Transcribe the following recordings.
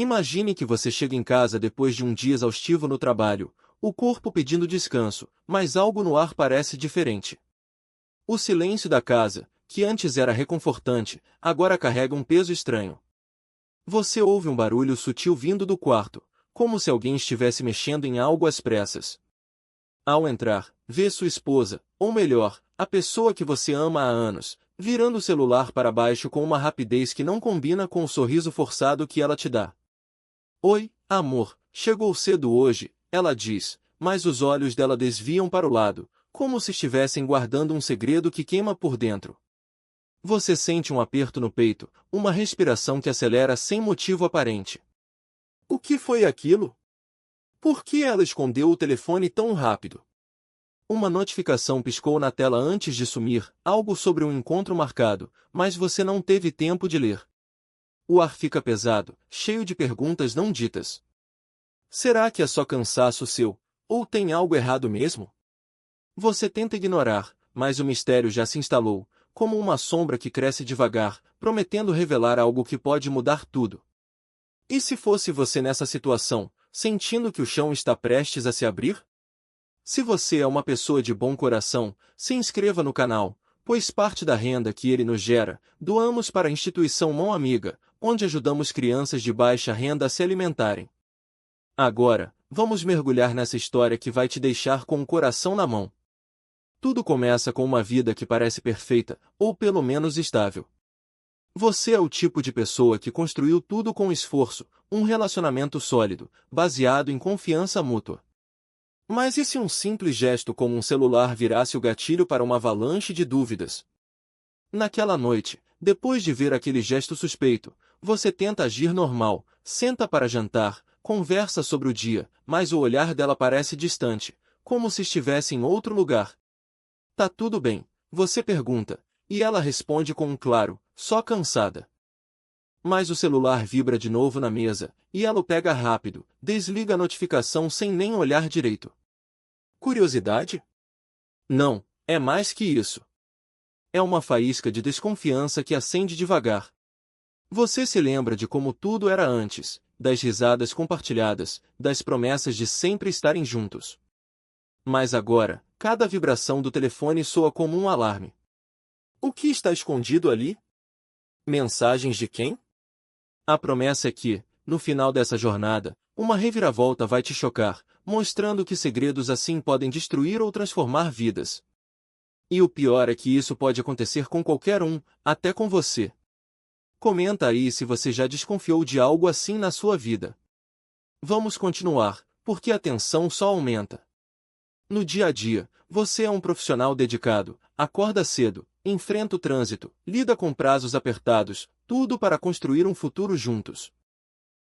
Imagine que você chega em casa depois de um dia exaustivo no trabalho, o corpo pedindo descanso, mas algo no ar parece diferente. O silêncio da casa, que antes era reconfortante, agora carrega um peso estranho. Você ouve um barulho sutil vindo do quarto, como se alguém estivesse mexendo em algo às pressas. Ao entrar, vê sua esposa, ou melhor, a pessoa que você ama há anos, virando o celular para baixo com uma rapidez que não combina com o sorriso forçado que ela te dá. Oi, amor, chegou cedo hoje, ela diz, mas os olhos dela desviam para o lado, como se estivessem guardando um segredo que queima por dentro. Você sente um aperto no peito, uma respiração que acelera sem motivo aparente. O que foi aquilo? Por que ela escondeu o telefone tão rápido? Uma notificação piscou na tela antes de sumir, algo sobre um encontro marcado, mas você não teve tempo de ler. O ar fica pesado, cheio de perguntas não ditas. Será que é só cansaço seu, ou tem algo errado mesmo? Você tenta ignorar, mas o mistério já se instalou, como uma sombra que cresce devagar, prometendo revelar algo que pode mudar tudo. E se fosse você nessa situação, sentindo que o chão está prestes a se abrir? Se você é uma pessoa de bom coração, se inscreva no canal, pois parte da renda que ele nos gera, doamos para a instituição Mão Amiga, onde ajudamos crianças de baixa renda a se alimentarem. Agora, vamos mergulhar nessa história que vai te deixar com o coração na mão. Tudo começa com uma vida que parece perfeita, ou pelo menos estável. Você é o tipo de pessoa que construiu tudo com esforço, um relacionamento sólido, baseado em confiança mútua. Mas e se um simples gesto como um celular virasse o gatilho para uma avalanche de dúvidas? Naquela noite, depois de ver aquele gesto suspeito, você tenta agir normal, senta para jantar, conversa sobre o dia, mas o olhar dela parece distante, como se estivesse em outro lugar. Tá tudo bem, você pergunta, e ela responde com um claro, só cansada. Mas o celular vibra de novo na mesa, e ela o pega rápido, desliga a notificação sem nem olhar direito. Curiosidade? Não, é mais que isso. É uma faísca de desconfiança que acende devagar. Você se lembra de como tudo era antes, das risadas compartilhadas, das promessas de sempre estarem juntos. Mas agora, cada vibração do telefone soa como um alarme. O que está escondido ali? Mensagens de quem? A promessa é que, no final dessa jornada, uma reviravolta vai te chocar, mostrando que segredos assim podem destruir ou transformar vidas. E o pior é que isso pode acontecer com qualquer um, até com você. Comenta aí se você já desconfiou de algo assim na sua vida. Vamos continuar, porque a tensão só aumenta. No dia a dia, você é um profissional dedicado, acorda cedo, enfrenta o trânsito, lida com prazos apertados, tudo para construir um futuro juntos.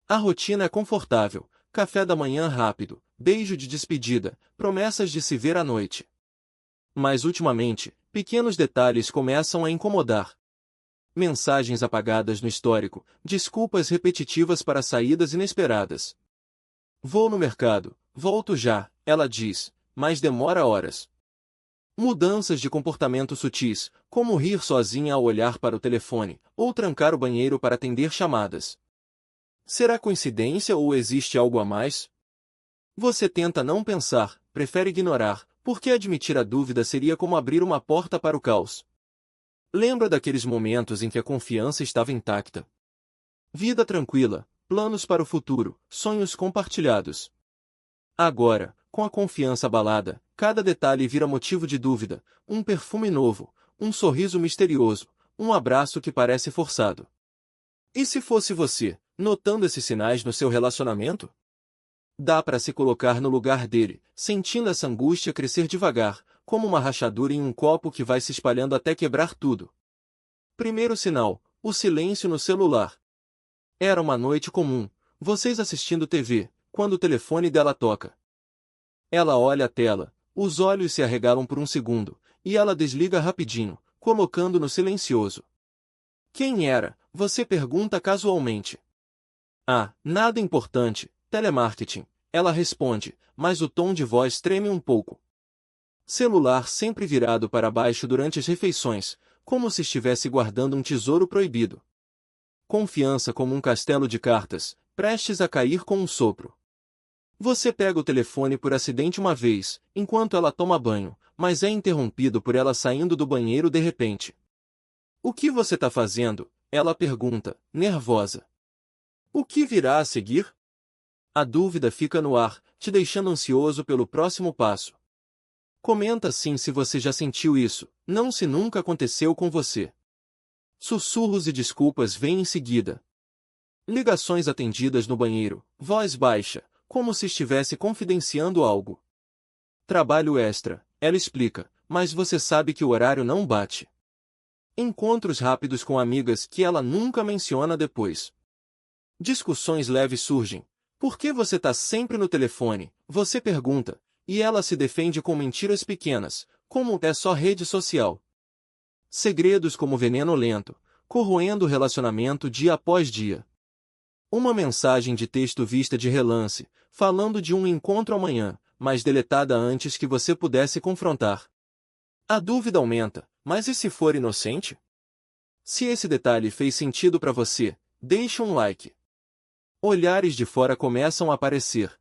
A rotina é confortável, café da manhã rápido, beijo de despedida, promessas de se ver à noite. Mas ultimamente, pequenos detalhes começam a incomodar. Mensagens apagadas no histórico, desculpas repetitivas para saídas inesperadas. Vou no mercado, volto já, ela diz, mas demora horas. Mudanças de comportamento sutis, como rir sozinha ao olhar para o telefone, ou trancar o banheiro para atender chamadas. Será coincidência ou existe algo a mais? Você tenta não pensar, prefere ignorar, porque admitir a dúvida seria como abrir uma porta para o caos. Lembra daqueles momentos em que a confiança estava intacta? Vida tranquila, planos para o futuro, sonhos compartilhados. Agora, com a confiança abalada, cada detalhe vira motivo de dúvida, um perfume novo, um sorriso misterioso, um abraço que parece forçado. E se fosse você, notando esses sinais no seu relacionamento? Dá para se colocar no lugar dele, sentindo essa angústia crescer devagar, como uma rachadura em um copo que vai se espalhando até quebrar tudo. Primeiro sinal, o silêncio no celular. Era uma noite comum, vocês assistindo TV, quando o telefone dela toca. Ela olha a tela, os olhos se arregalam por um segundo, e ela desliga rapidinho, colocando no silencioso. Quem era? Você pergunta casualmente. Ah, nada importante, telemarketing, ela responde, mas o tom de voz treme um pouco. Celular sempre virado para baixo durante as refeições, como se estivesse guardando um tesouro proibido. Confiança como um castelo de cartas, prestes a cair com um sopro. Você pega o telefone por acidente uma vez, enquanto ela toma banho, mas é interrompido por ela saindo do banheiro de repente. O que você está fazendo? Ela pergunta, nervosa. O que virá a seguir? A dúvida fica no ar, te deixando ansioso pelo próximo passo. Comenta sim se você já sentiu isso, não se nunca aconteceu com você. Sussurros e desculpas vêm em seguida. Ligações atendidas no banheiro, voz baixa, como se estivesse confidenciando algo. Trabalho extra, ela explica, mas você sabe que o horário não bate. Encontros rápidos com amigas que ela nunca menciona depois. Discussões leves surgem. Por que você está sempre no telefone? Você pergunta, e ela se defende com mentiras pequenas, como é só rede social. Segredos como veneno lento, corroendo o relacionamento dia após dia. Uma mensagem de texto vista de relance, falando de um encontro amanhã, mas deletada antes que você pudesse confrontar. A dúvida aumenta, mas e se for inocente? Se esse detalhe fez sentido para você, deixe um like. Olhares de fora começam a aparecer.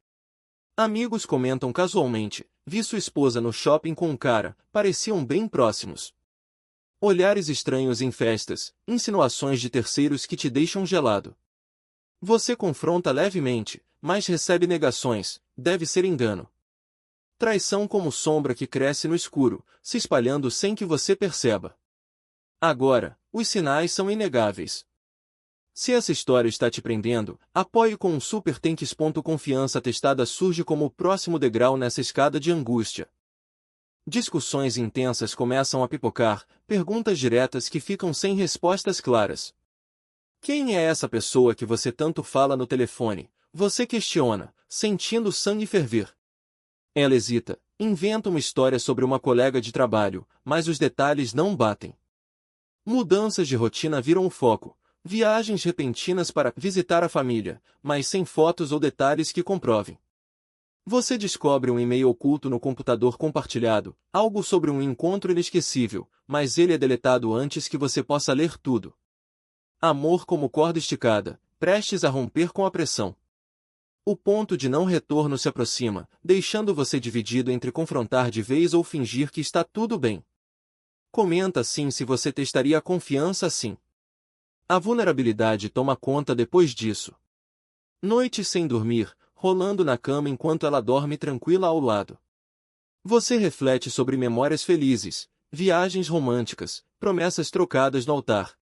Amigos comentam casualmente, vi sua esposa no shopping com um cara, pareciam bem próximos. Olhares estranhos em festas, insinuações de terceiros que te deixam gelado. Você confronta levemente, mas recebe negações, deve ser engano. Traição como sombra que cresce no escuro, se espalhando sem que você perceba. Agora, os sinais são inegáveis. Se essa história está te prendendo, apoie com um Super Tanks. Confiança testada surge como o próximo degrau nessa escada de angústia. Discussões intensas começam a pipocar, perguntas diretas que ficam sem respostas claras. Quem é essa pessoa que você tanto fala no telefone? Você questiona, sentindo o sangue ferver. Ela hesita, inventa uma história sobre uma colega de trabalho, mas os detalhes não batem. Mudanças de rotina viram o foco. Viagens repentinas para visitar a família, mas sem fotos ou detalhes que comprovem. Você descobre um e-mail oculto no computador compartilhado, algo sobre um encontro inesquecível, mas ele é deletado antes que você possa ler tudo. Amor como corda esticada, prestes a romper com a pressão. O ponto de não retorno se aproxima, deixando você dividido entre confrontar de vez ou fingir que está tudo bem. Comenta sim se você testaria a confiança assim. A vulnerabilidade toma conta depois disso. Noites sem dormir, rolando na cama enquanto ela dorme tranquila ao lado. Você reflete sobre memórias felizes, viagens românticas, promessas trocadas no altar.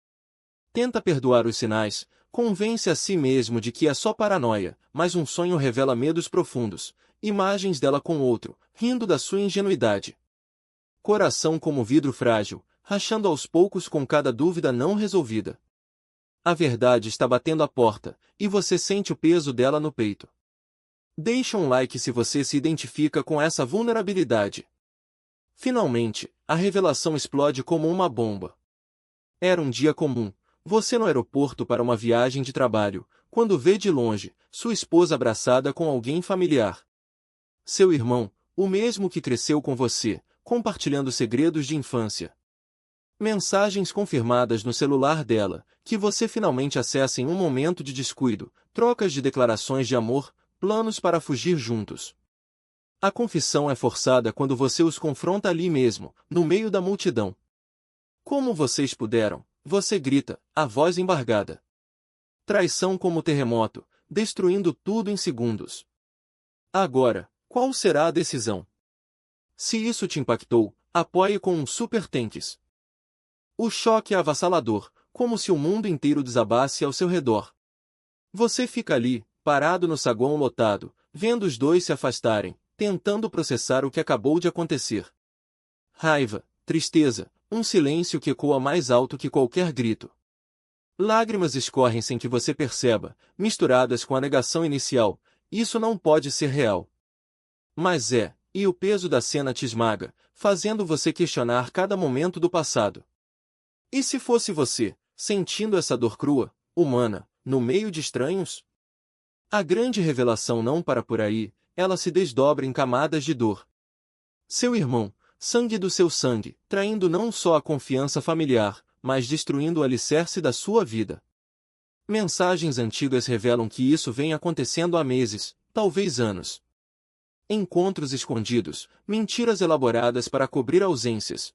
Tenta perdoar os sinais, convence a si mesmo de que é só paranoia, mas um sonho revela medos profundos, imagens dela com outro, rindo da sua ingenuidade. Coração como vidro frágil, rachando aos poucos com cada dúvida não resolvida. A verdade está batendo à porta, e você sente o peso dela no peito. Deixa um like se você se identifica com essa vulnerabilidade. Finalmente, a revelação explode como uma bomba. Era um dia comum, você no aeroporto para uma viagem de trabalho, quando vê de longe, sua esposa abraçada com alguém familiar. Seu irmão, o mesmo que cresceu com você, compartilhando segredos de infância. Mensagens confirmadas no celular dela, que você finalmente acessa em um momento de descuido, trocas de declarações de amor, planos para fugir juntos. A confissão é forçada quando você os confronta ali mesmo, no meio da multidão. Como vocês puderam? Você grita, a voz embargada. Traição como terremoto, destruindo tudo em segundos. Agora, qual será a decisão? Se isso te impactou, apoie com um Super Tanks. O choque é avassalador, como se o mundo inteiro desabasse ao seu redor. Você fica ali, parado no saguão lotado, vendo os dois se afastarem, tentando processar o que acabou de acontecer. Raiva, tristeza, um silêncio que ecoa mais alto que qualquer grito. Lágrimas escorrem sem que você perceba, misturadas com a negação inicial, isso não pode ser real. Mas é, e o peso da cena te esmaga, fazendo você questionar cada momento do passado. E se fosse você, sentindo essa dor crua, humana, no meio de estranhos? A grande revelação não para por aí, ela se desdobra em camadas de dor. Seu irmão, sangue do seu sangue, traindo não só a confiança familiar, mas destruindo o alicerce da sua vida. Mensagens antigas revelam que isso vem acontecendo há meses, talvez anos. Encontros escondidos, mentiras elaboradas para cobrir ausências.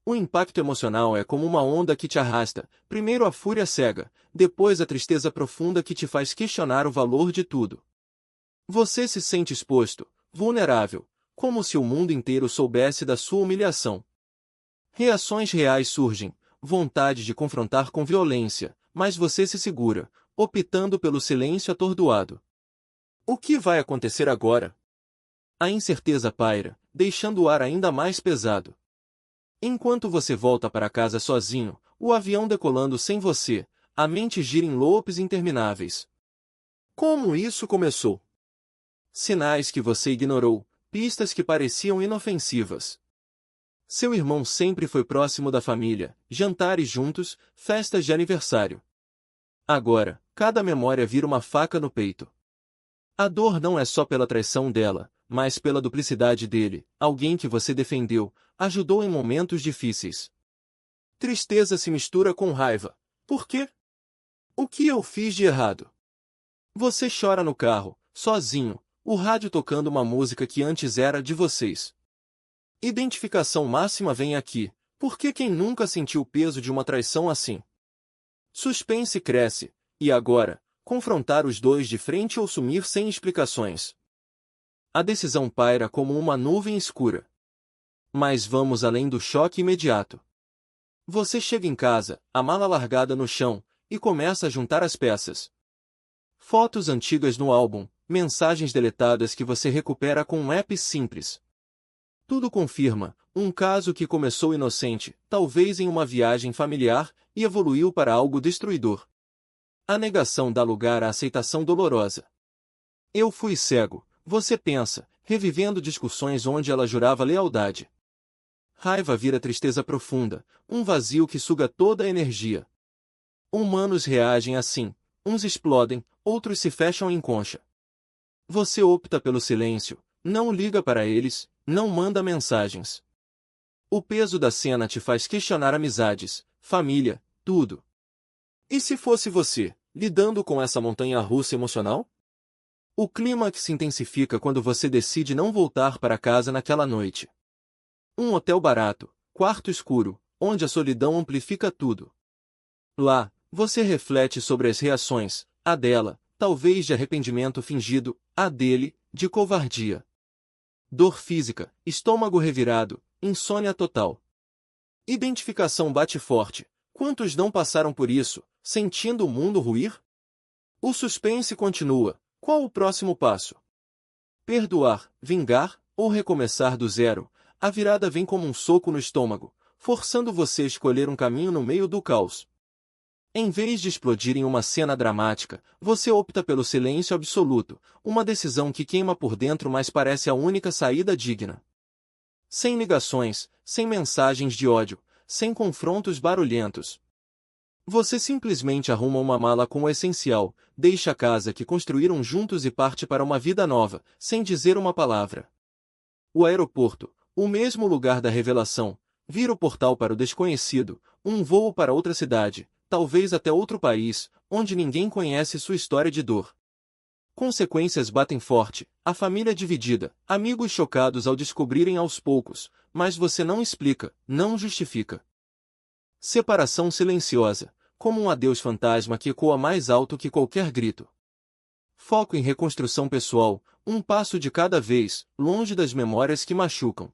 O impacto emocional é como uma onda que te arrasta, primeiro a fúria cega, depois a tristeza profunda que te faz questionar o valor de tudo. Você se sente exposto, vulnerável, como se o mundo inteiro soubesse da sua humilhação. Reações reais surgem, vontade de confrontar com violência, mas você se segura, optando pelo silêncio atordoado. O que vai acontecer agora? A incerteza paira, deixando o ar ainda mais pesado. Enquanto você volta para casa sozinho, o avião decolando sem você, a mente gira em loopes intermináveis. Como isso começou? Sinais que você ignorou, pistas que pareciam inofensivas. Seu irmão sempre foi próximo da família, jantares juntos, festas de aniversário. Agora, cada memória vira uma faca no peito. A dor não é só pela traição dela, mas pela duplicidade dele, alguém que você defendeu, ajudou em momentos difíceis. Tristeza se mistura com raiva. Por quê? O que eu fiz de errado? Você chora no carro, sozinho, o rádio tocando uma música que antes era de vocês. Identificação máxima vem aqui, porque quem nunca sentiu o peso de uma traição assim? Suspense cresce, e agora, confrontar os dois de frente ou sumir sem explicações. A decisão paira como uma nuvem escura. Mas vamos além do choque imediato. Você chega em casa, a mala largada no chão, e começa a juntar as peças. Fotos antigas no álbum, mensagens deletadas que você recupera com um app simples. Tudo confirma, um caso que começou inocente, talvez em uma viagem familiar, e evoluiu para algo destruidor. A negação dá lugar à aceitação dolorosa. Eu fui cego, você pensa, revivendo discussões onde ela jurava lealdade. Raiva vira tristeza profunda, um vazio que suga toda a energia. Humanos reagem assim, uns explodem, outros se fecham em concha. Você opta pelo silêncio, não liga para eles, não manda mensagens. O peso da cena te faz questionar amizades, família, tudo. E se fosse você, lidando com essa montanha-russa emocional? O clímax se intensifica quando você decide não voltar para casa naquela noite. Um hotel barato, quarto escuro, onde a solidão amplifica tudo. Lá, você reflete sobre as reações, a dela, talvez de arrependimento fingido, a dele, de covardia. Dor física, estômago revirado, insônia total. Identificação bate forte. Quantos não passaram por isso, sentindo o mundo ruir? O suspense continua. Qual o próximo passo? Perdoar, vingar, ou recomeçar do zero? A virada vem como um soco no estômago, forçando você a escolher um caminho no meio do caos. Em vez de explodir em uma cena dramática, você opta pelo silêncio absoluto, uma decisão que queima por dentro mas parece a única saída digna. Sem ligações, sem mensagens de ódio, sem confrontos barulhentos. Você simplesmente arruma uma mala com o essencial, deixa a casa que construíram juntos e parte para uma vida nova, sem dizer uma palavra. O aeroporto, o mesmo lugar da revelação, vira o portal para o desconhecido, um voo para outra cidade, talvez até outro país, onde ninguém conhece sua história de dor. Consequências batem forte, a família dividida, amigos chocados ao descobrirem aos poucos, mas você não explica, não justifica. Separação silenciosa, como um adeus fantasma que ecoa mais alto que qualquer grito. Foco em reconstrução pessoal, um passo de cada vez, longe das memórias que machucam.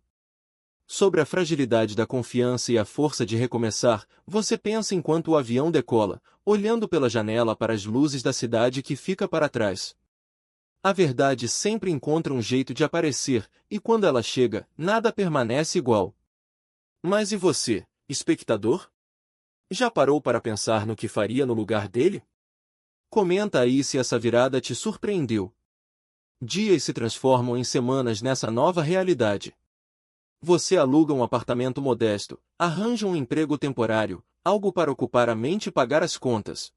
Sobre a fragilidade da confiança e a força de recomeçar, você pensa enquanto o avião decola, olhando pela janela para as luzes da cidade que fica para trás. A verdade sempre encontra um jeito de aparecer, e quando ela chega, nada permanece igual. Mas e você, espectador? Já parou para pensar no que faria no lugar dele? Comenta aí se essa virada te surpreendeu. Dias se transformam em semanas nessa nova realidade. Você aluga um apartamento modesto, arranja um emprego temporário, algo para ocupar a mente e pagar as contas.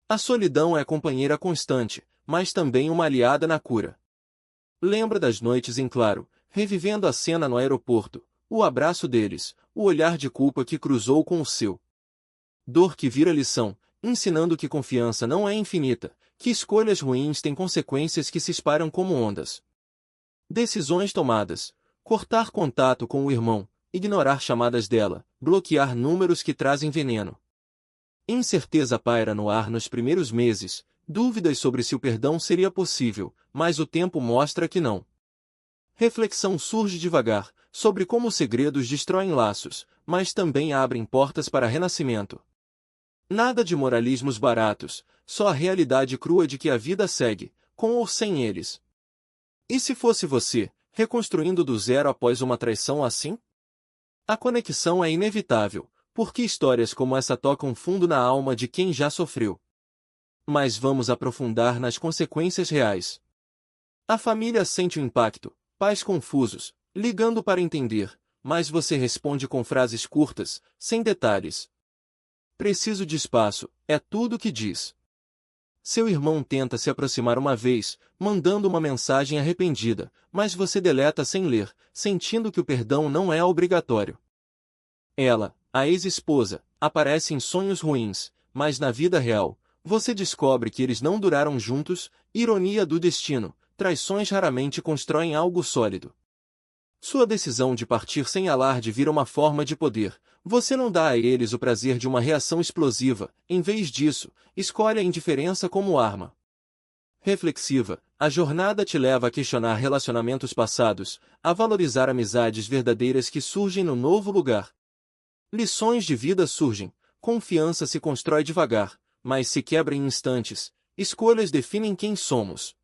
A solidão é companheira constante, mas também uma aliada na cura. Lembra das noites em claro, revivendo a cena no aeroporto, o abraço deles, o olhar de culpa que cruzou com o seu. Dor que vira lição, ensinando que confiança não é infinita, que escolhas ruins têm consequências que se espalham como ondas. Decisões tomadas: cortar contato com o irmão, ignorar chamadas dela, bloquear números que trazem veneno. Incerteza paira no ar nos primeiros meses, dúvidas sobre se o perdão seria possível, mas o tempo mostra que não. Reflexão surge devagar, sobre como os segredos destroem laços, mas também abrem portas para renascimento. Nada de moralismos baratos, só a realidade crua de que a vida segue, com ou sem eles. E se fosse você, reconstruindo do zero após uma traição assim? A conexão é inevitável, porque histórias como essa tocam fundo na alma de quem já sofreu. Mas vamos aprofundar nas consequências reais. A família sente o impacto, pais confusos, ligando para entender, mas você responde com frases curtas, sem detalhes. Preciso de espaço, é tudo o que diz. Seu irmão tenta se aproximar uma vez, mandando uma mensagem arrependida, mas você deleta sem ler, sentindo que o perdão não é obrigatório. Ela, a ex-esposa, aparece em sonhos ruins, mas na vida real, você descobre que eles não duraram juntos, ironia do destino, traições raramente constroem algo sólido. Sua decisão de partir sem alarde vira uma forma de poder. Você não dá a eles o prazer de uma reação explosiva, em vez disso, escolhe a indiferença como arma. Reflexiva, a jornada te leva a questionar relacionamentos passados, a valorizar amizades verdadeiras que surgem no novo lugar. Lições de vida surgem, confiança se constrói devagar, mas se quebra em instantes, escolhas definem quem somos.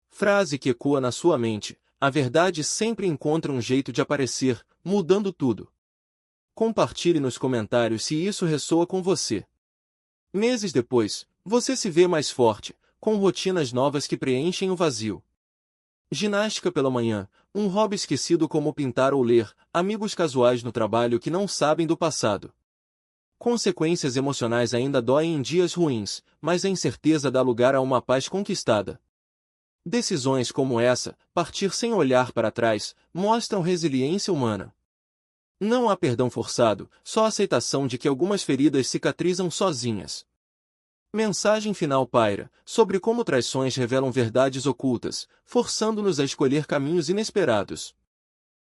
Frase que ecoa na sua mente: a verdade sempre encontra um jeito de aparecer, mudando tudo. Compartilhe nos comentários se isso ressoa com você. Meses depois, você se vê mais forte, com rotinas novas que preenchem o vazio. Ginástica pela manhã, um hobby esquecido como pintar ou ler, amigos casuais no trabalho que não sabem do passado. Consequências emocionais ainda doem em dias ruins, mas a incerteza dá lugar a uma paz conquistada. Decisões como essa, partir sem olhar para trás, mostram resiliência humana. Não há perdão forçado, só aceitação de que algumas feridas cicatrizam sozinhas. Mensagem final paira, sobre como traições revelam verdades ocultas, forçando-nos a escolher caminhos inesperados.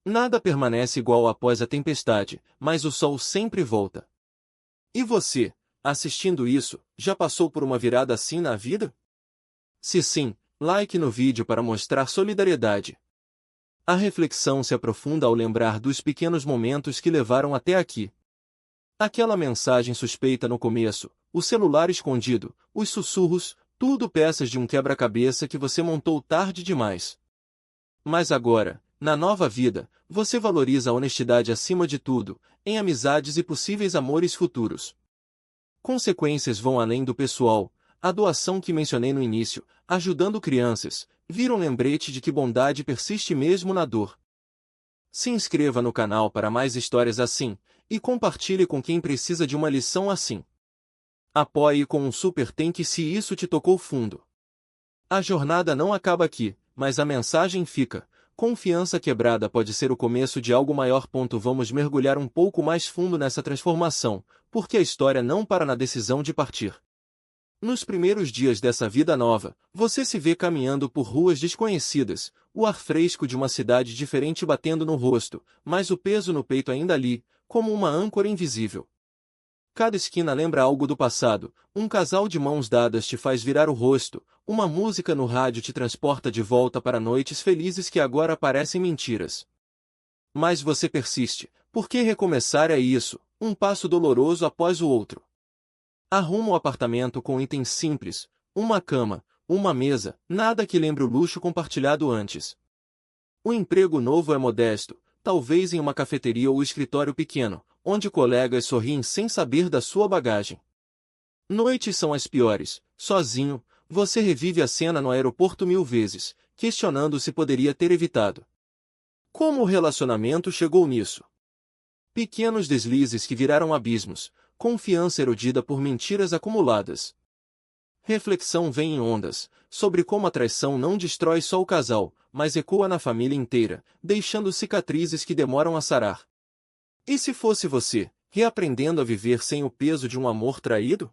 Nada permanece igual após a tempestade, mas o sol sempre volta. E você, assistindo isso, já passou por uma virada assim na vida? Se sim, like no vídeo para mostrar solidariedade. A reflexão se aprofunda ao lembrar dos pequenos momentos que levaram até aqui. Aquela mensagem suspeita no começo, o celular escondido, os sussurros, tudo peças de um quebra-cabeça que você montou tarde demais. Mas agora, na nova vida, você valoriza a honestidade acima de tudo, em amizades e possíveis amores futuros. Consequências vão além do pessoal. A doação que mencionei no início, ajudando crianças, vira um lembrete de que bondade persiste mesmo na dor. Se inscreva no canal para mais histórias assim, e compartilhe com quem precisa de uma lição assim. Apoie com um super tank se isso te tocou fundo. A jornada não acaba aqui, mas a mensagem fica. Confiança quebrada pode ser o começo de algo maior. Vamos mergulhar um pouco mais fundo nessa transformação, porque a história não para na decisão de partir. Nos primeiros dias dessa vida nova, você se vê caminhando por ruas desconhecidas, o ar fresco de uma cidade diferente batendo no rosto, mas o peso no peito ainda ali, como uma âncora invisível. Cada esquina lembra algo do passado, um casal de mãos dadas te faz virar o rosto, uma música no rádio te transporta de volta para noites felizes que agora parecem mentiras. Mas você persiste, porque recomeçar é isso, um passo doloroso após o outro. Arruma o apartamento com itens simples, uma cama, uma mesa, nada que lembre o luxo compartilhado antes. O emprego novo é modesto, talvez em uma cafeteria ou escritório pequeno, onde colegas sorriem sem saber da sua bagagem. Noites são as piores, sozinho, você revive a cena no aeroporto 1000 vezes, questionando se poderia ter evitado. Como o relacionamento chegou nisso? Pequenos deslizes que viraram abismos, confiança erodida por mentiras acumuladas. Reflexão vem em ondas, sobre como a traição não destrói só o casal, mas ecoa na família inteira, deixando cicatrizes que demoram a sarar. E se fosse você, reaprendendo a viver sem o peso de um amor traído?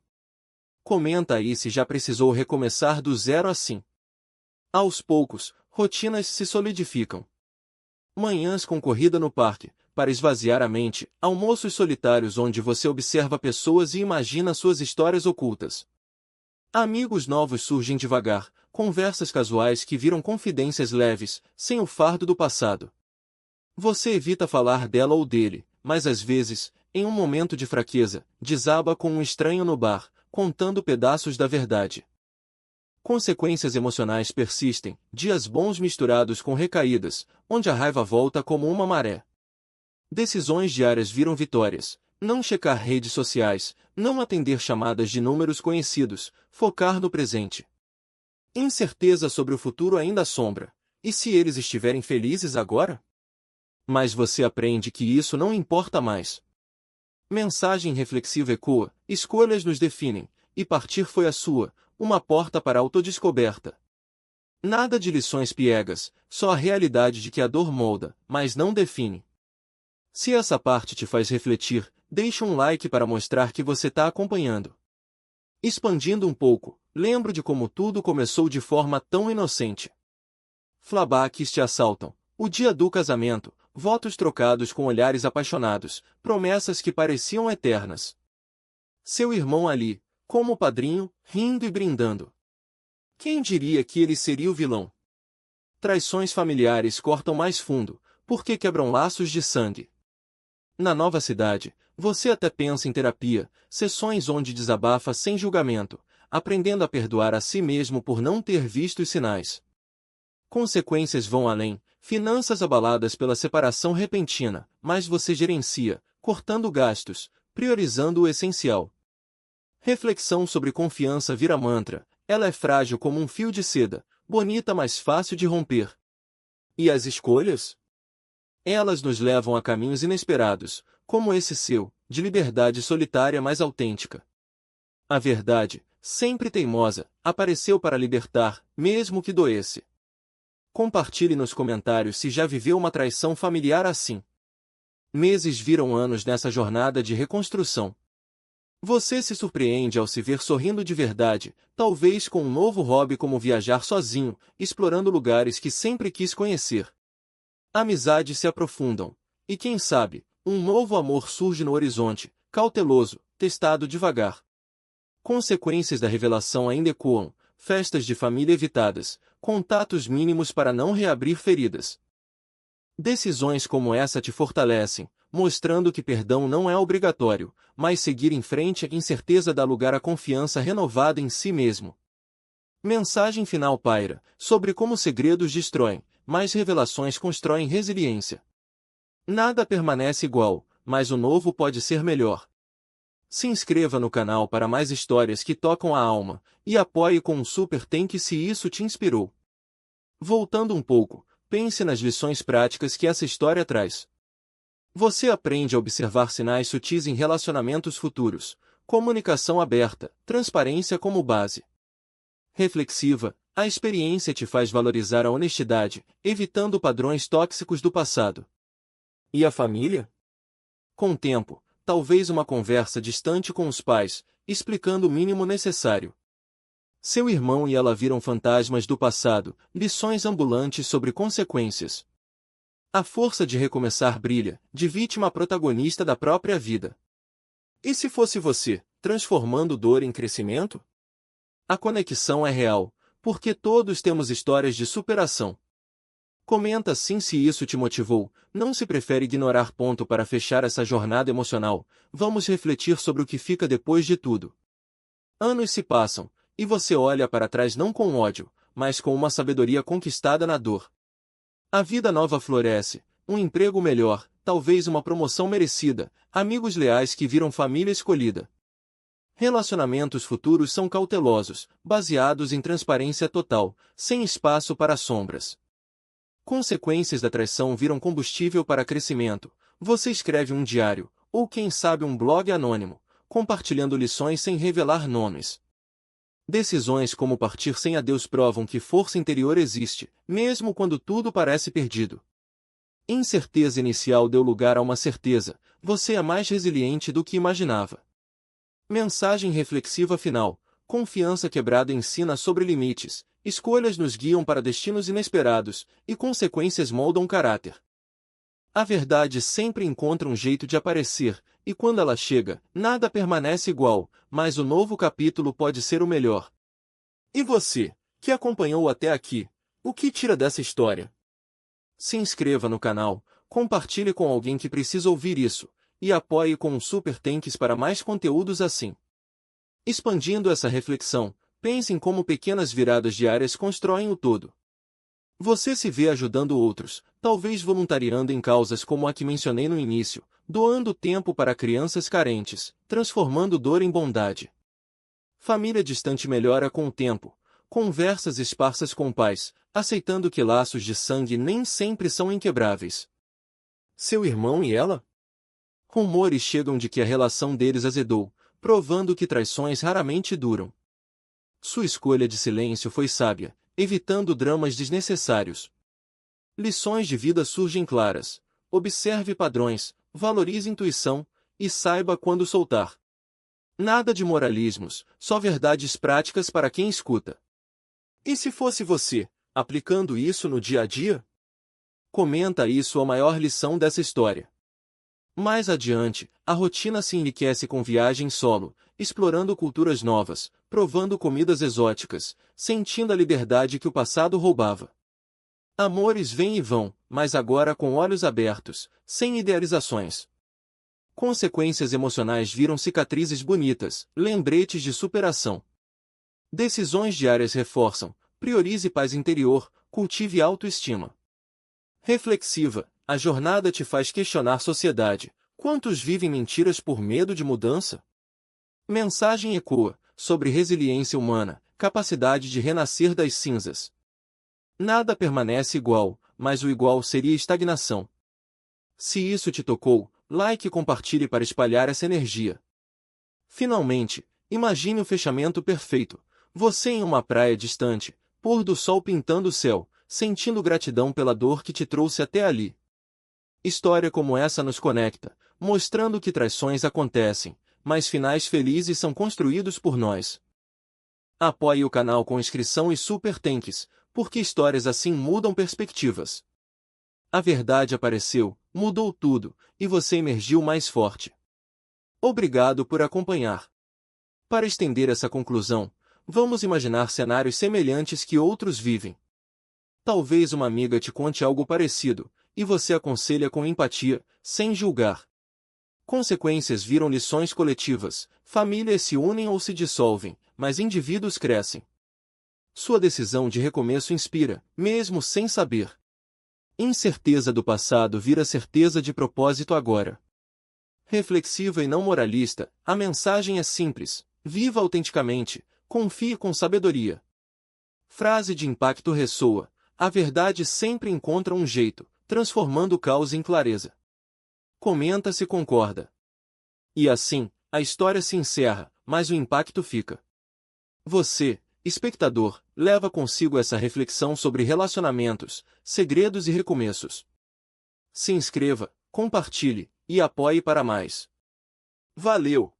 Comenta aí se já precisou recomeçar do zero assim. Aos poucos, rotinas se solidificam. Manhãs com corrida no parque, para esvaziar a mente, almoços solitários onde você observa pessoas e imagina suas histórias ocultas. Amigos novos surgem devagar, conversas casuais que viram confidências leves, sem o fardo do passado. Você evita falar dela ou dele, mas às vezes, em um momento de fraqueza, desaba com um estranho no bar, contando pedaços da verdade. Consequências emocionais persistem, dias bons misturados com recaídas, onde a raiva volta como uma maré. Decisões diárias viram vitórias, não checar redes sociais, não atender chamadas de números conhecidos, focar no presente. Incerteza sobre o futuro ainda assombra. E se eles estiverem felizes agora? Mas você aprende que isso não importa mais. Mensagem reflexiva ecoa, escolhas nos definem, e partir foi a sua, uma porta para a autodescoberta. Nada de lições piegas, só a realidade de que a dor molda, mas não define. Se essa parte te faz refletir, deixa um like para mostrar que você está acompanhando. Expandindo um pouco, lembro de como tudo começou de forma tão inocente. Flashbacks te assaltam. O dia do casamento, votos trocados com olhares apaixonados, promessas que pareciam eternas. Seu irmão ali, como padrinho, rindo e brindando. Quem diria que ele seria o vilão? Traições familiares cortam mais fundo, porque quebram laços de sangue. Na nova cidade, você até pensa em terapia, sessões onde desabafa sem julgamento, aprendendo a perdoar a si mesmo por não ter visto os sinais. Consequências vão além, finanças abaladas pela separação repentina, mas você gerencia, cortando gastos, priorizando o essencial. Reflexão sobre confiança vira mantra, ela é frágil como um fio de seda, bonita mas fácil de romper. E as escolhas? Elas nos levam a caminhos inesperados, como esse seu, de liberdade solitária mais autêntica. A verdade, sempre teimosa, apareceu para libertar, mesmo que doesse. Compartilhe nos comentários se já viveu uma traição familiar assim. Meses viram anos nessa jornada de reconstrução. Você se surpreende ao se ver sorrindo de verdade, talvez com um novo hobby como viajar sozinho, explorando lugares que sempre quis conhecer. Amizades se aprofundam, e quem sabe, um novo amor surge no horizonte, cauteloso, testado devagar. Consequências da revelação ainda ecoam, festas de família evitadas, contatos mínimos para não reabrir feridas. Decisões como essa te fortalecem, mostrando que perdão não é obrigatório, mas seguir em frente a incerteza dá lugar à confiança renovada em si mesmo. Mensagem final paira, sobre como segredos destroem, mas revelações constroem resiliência. Nada permanece igual, mas o novo pode ser melhor. Se inscreva no canal para mais histórias que tocam a alma, e apoie com um super thank se isso te inspirou. Voltando um pouco, pense nas lições práticas que essa história traz. Você aprende a observar sinais sutis em relacionamentos futuros, comunicação aberta, transparência como base. Reflexiva, a experiência te faz valorizar a honestidade, evitando padrões tóxicos do passado. E a família? Com o tempo, talvez uma conversa distante com os pais, explicando o mínimo necessário. Seu irmão e ela viram fantasmas do passado, lições ambulantes sobre consequências. A força de recomeçar brilha, de vítima a protagonista da própria vida. E se fosse você, transformando dor em crescimento? A conexão é real, porque todos temos histórias de superação. Comenta sim se isso te motivou, não se prefere ignorar. Para fechar essa jornada emocional, vamos refletir sobre o que fica depois de tudo. Anos se passam, e você olha para trás não com ódio, mas com uma sabedoria conquistada na dor. A vida nova floresce, um emprego melhor, talvez uma promoção merecida, amigos leais que viram família escolhida. Relacionamentos futuros são cautelosos, baseados em transparência total, sem espaço para sombras. Consequências da traição viram combustível para crescimento. Você escreve um diário, ou quem sabe um blog anônimo, compartilhando lições sem revelar nomes. Decisões como partir sem adeus provam que força interior existe, mesmo quando tudo parece perdido. Incerteza inicial deu lugar a uma certeza, você é mais resiliente do que imaginava. Mensagem reflexiva final, Confiança quebrada ensina sobre limites, escolhas nos guiam para destinos inesperados, e consequências moldam caráter. A verdade sempre encontra um jeito de aparecer, e quando ela chega, nada permanece igual, mas o novo capítulo pode ser o melhor. E você, que acompanhou até aqui, o que tira dessa história? Se inscreva no canal, compartilhe com alguém que precisa ouvir isso, e apoie com um Super Thanks para mais conteúdos assim. Expandindo essa reflexão, pense em como pequenas viradas diárias constroem o todo. Você se vê ajudando outros, talvez voluntariando em causas como a que mencionei no início, doando tempo para crianças carentes, transformando dor em bondade. Família distante melhora com o tempo, conversas esparsas com pais, aceitando que laços de sangue nem sempre são inquebráveis. Seu irmão e ela? Rumores chegam de que a relação deles azedou, provando que traições raramente duram. Sua escolha de silêncio foi sábia, evitando dramas desnecessários. Lições de vida surgem claras. Observe padrões, valorize intuição, e saiba quando soltar. Nada de moralismos, só verdades práticas para quem escuta. E se fosse você, aplicando isso no dia a dia? Comenta aí sua maior lição dessa história. Mais adiante, a rotina se enriquece com viagens solo, explorando culturas novas, provando comidas exóticas, sentindo a liberdade que o passado roubava. Amores vêm e vão, mas agora com olhos abertos, sem idealizações. Consequências emocionais viram cicatrizes bonitas, lembretes de superação. Decisões diárias reforçam, priorize paz interior, cultive autoestima. Reflexiva, a jornada te faz questionar sociedade. Quantos vivem mentiras por medo de mudança? Mensagem ecoa, sobre resiliência humana, capacidade de renascer das cinzas. Nada permanece igual, mas o igual seria estagnação. Se isso te tocou, like e compartilhe para espalhar essa energia. Finalmente, imagine o fechamento perfeito. Você em uma praia distante, pôr do sol pintando o céu, sentindo gratidão pela dor que te trouxe até ali. História como essa nos conecta, mostrando que traições acontecem, mas finais felizes são construídos por nós. Apoie o canal com inscrição e Super Thanks, porque histórias assim mudam perspectivas. A verdade apareceu, mudou tudo, e você emergiu mais forte. Obrigado por acompanhar. Para estender essa conclusão, vamos imaginar cenários semelhantes que outros vivem. Talvez uma amiga te conte algo parecido, e você aconselha com empatia, sem julgar. Consequências viram lições coletivas, famílias se unem ou se dissolvem, mas indivíduos crescem. Sua decisão de recomeço inspira, mesmo sem saber. Incerteza do passado vira certeza de propósito agora. Reflexiva e não moralista, a mensagem é simples: viva autenticamente, confie com sabedoria. Frase de impacto ressoa: a verdade sempre encontra um jeito, transformando o caos em clareza. Comenta se concorda. E assim, a história se encerra, mas o impacto fica. Você, espectador, leva consigo essa reflexão sobre relacionamentos, segredos e recomeços. Se inscreva, compartilhe e apoie para mais. Valeu!